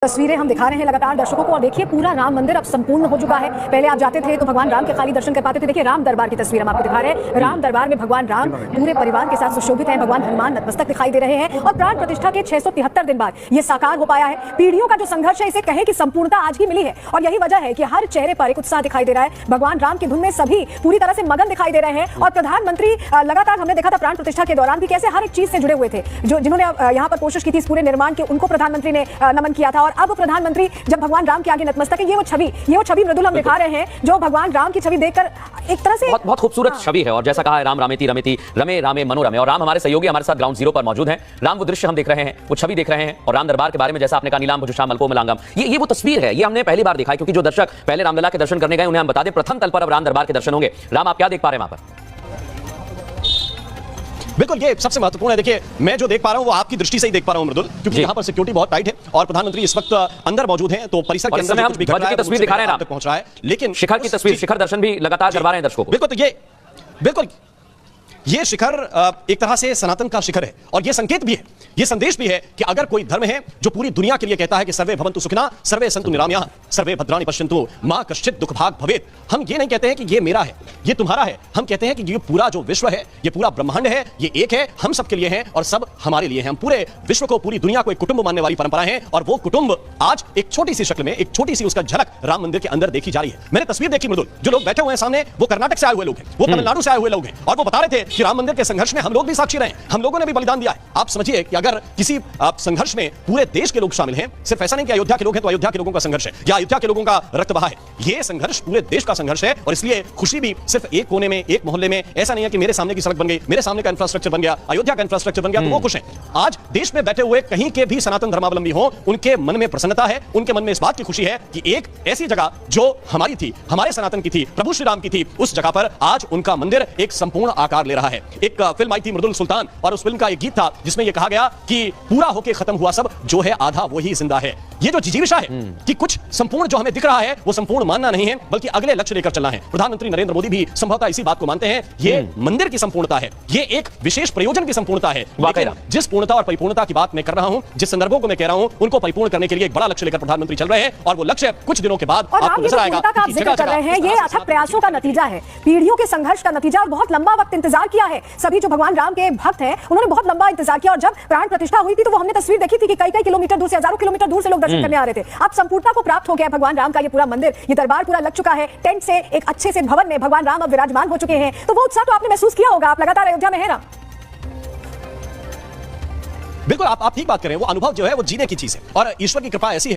तस्वीरें हम दिखा रहे हैं लगातार दर्शकों को। और देखिए पूरा राम मंदिर अब संपूर्ण हो चुका है। पहले आप जाते थे तो भगवान राम के खाली दर्शन कर पाते थे। देखिए राम दरबार की तस्वीर हम आपको दिखा रहे हैं। राम दरबार में भगवान राम पूरे परिवार के साथ सुशोभित हैं। भगवान हनुमान नतमस्तक दिखाई दे रहे हैं और प्राण प्रतिष्ठा के 673 दिन बाद ये साकार हो पाया है। पीढ़ियों का जो संघर्ष है, इसे कहें कि संपूर्णता आज ही मिली है और यही वजह है कि हर चेहरे पर एक उत्साह दिखाई दे रहा है। भगवान राम की धुन में सभी पूरी तरह से मगन दिखाई दे रहे हैं और प्रधानमंत्री लगातार हमने देखा था प्राण प्रतिष्ठा के दौरान भी कैसे हर एक चीज से जुड़े हुए थे। जो जिन्होंने यहाँ पर कोशिश की थी इस पूरे निर्माण की, उनको प्रधानमंत्री ने नमन किया था। और अब प्रधानमंत्री जब भगवान राम के आगे नतमस्तक है, ये वो छवि मृदुल हम दिखा रहे हैं जो भगवान राम की छवि देखकर एक तरह से बहुत खूबसूरत छवि है। और जैसा कहा है राम रामेति रमेति रमे रामे मनोरमे, और राम हमारे सहयोगी हमारे साथ ग्राउंड जीरो पर मौजूद हैं। राम वो दृश्य हम देख रहे हैं, वो छवि देख रहे हैं। और राम दरबार के बारे में जैसा आपने कहा नीलाम भुजुषाम अल्पो मलांगम, ये वो तस्वीर है। ये हमने पहली बार देखा है क्योंकि जो दर्शक पहले रामलला के दर्शन करने गए उन्हें हम बता दें प्रथम तल पर अब राम दरबार के दर्शन होंगे। राम आप क्या देख पा रहे हैं वहां पर? बिल्कुल, ये सबसे महत्वपूर्ण है। देखिए मैं जो देख पा रहा हूं वो आपकी दृष्टि से ही देख पा रहा हूं मृदुल, क्योंकि यहां पर सिक्योरिटी बहुत टाइट है और प्रधानमंत्री इस वक्त अंदर मौजूद हैं। तो परिसर के अंदर हम ध्वज की तस्वीर दिखा रहे हैं, पहुंच रहा है, लेकिन शिखर की तस्वीर, शिखर दर्शन भी लगातार करवा रहे हैं दर्शकों को। बिल्कुल, तो बिल्कुल ये शिखर एक तरह से सनातन का शिखर है और ये संकेत भी है, ये संदेश भी है कि अगर कोई धर्म है जो पूरी दुनिया के लिए कहता है कि सर्वे भवन्तु सुखिनः सर्वे सन्तु निरामयाः सर्वे भद्राणि पश्यन्तु मा कश्चित् दुःखभाग् भवेत्। हम ये नहीं कहते हैं कि ये मेरा है, ये तुम्हारा है। हम कहते हैं कि ये पूरा जो विश्व है, ये पूरा ब्रह्मांड है, ये एक है, हम सबके लिए है और सब हमारे लिए है। हम पूरे विश्व को, पूरी दुनिया को एक कुटुंब मानने वाली परंपरा है और वो कुटुंब आज एक छोटी सी शक्ल में, एक छोटी सी उसका झलक राम मंदिर के अंदर देखी जा रही है। मैंने तस्वीर देखी मृदुल, जो लोग बैठे हुए हैं सामने वो कर्नाटक से आए हुए लोग हैं, वो तमिलनाडु से आए हुए लोग हैं और वो बता रहे थे कि राम मंदिर के संघर्ष में हम लोग भी साक्षी रहे, हम लोगों ने भी बलिदान दिया है। आप समझिए कि अगर किसी संघर्ष में पूरे देश के लोग शामिल हैं, सिर्फ ऐसा नहीं कि अयोध्या के लोग हैं तो अयोध्या के लोगों का संघर्ष है या अयोध्या के लोगों का रक्त बहा है, ये संघर्ष पूरे देश का संघर्ष है। और इसलिए खुशी भी सिर्फ एक कोने में, एक मोहल्ले में, ऐसा नहीं है कि मेरे सामने की सड़क बन गई, मेरे सामने का इंफ्रास्ट्रक्चर बन गया, अयोध्या का इंफ्रास्ट्रक्चर बन गया तो वो खुश हैं। आज देश में बैठे हुए कहीं के भी सनातन धर्मावलंबी हो, उनके मन में प्रसन्नता है, उनके मन में इस बात की खुशी है कि एक ऐसी जगह जो हमारी थी, हमारे सनातन की थी, प्रभु श्री राम की थी, उस जगह पर आज उनका मंदिर एक संपूर्ण आकार ले रहा है। एक फिल्म आई थी मृदुल सुल्तान और उस फिल्म का एक गीत था जिसमें यह कहा गया कि पूरा होके खत्म हुआ सब, जो है आधा वही जिंदा है। ये जो जिजीविषा है कि कुछ संपूर्ण जो हमें दिख रहा है वो संपूर्ण मानना नहीं है बल्कि अगले लक्ष्य लेकर चलना है। प्रधानमंत्री नरेंद्र मोदी भी संभवतः इसी बात को मानते हैं। ये मंदिर की संपूर्णता है, ये एक विशेष प्रयोजन की संपूर्णता है। जिस पूर्णता और परिपूर्णता की बात मैं कर रहा हूं, जिस संदर्भों को मैं कह रहा हूं, उनको परिपूर्ण करने के लिए एक बड़ा लक्ष्य लेकर प्रधानमंत्री चल रहे हैं और वो लक्ष्य कुछ दिनों के बाद आपको नजर आएगा। आप जिक्र कर रहे हैं, ये अथक प्रयासों का नतीजा है, पीढ़ियों के संघर्ष का नतीजा और बहुत लंबा वक्त इंतजार किया है। सभी जो भगवान राम के भक्त हैं उन्होंने बहुत लंबा इंतजार किया और जब प्राण प्रतिष्ठा हुई थी तो वो हमने तस्वीर देखी थी कि कई किलोमीटर दूर से, हजारों किलोमीटर दूर से लोग दर्शन करने आ रहे थे। अब संपूर्णता को प्राप्त हो गया भगवान राम का ये पूरा मंदिर, ये दरबार पूरा लग चुका है। टेंट से एक अच्छे से भवन में भगवान राम अब विराजमान हो चुके हैं। तो वो उत्साह तो आपने महसूस किया होगा, आप लगातार अयोध्या में है ना? बिल्कुल, आप ठीक बात करें। वो अनुभव जो है वो जीने की चीज है और ईश्वर की कृपा ऐसी है।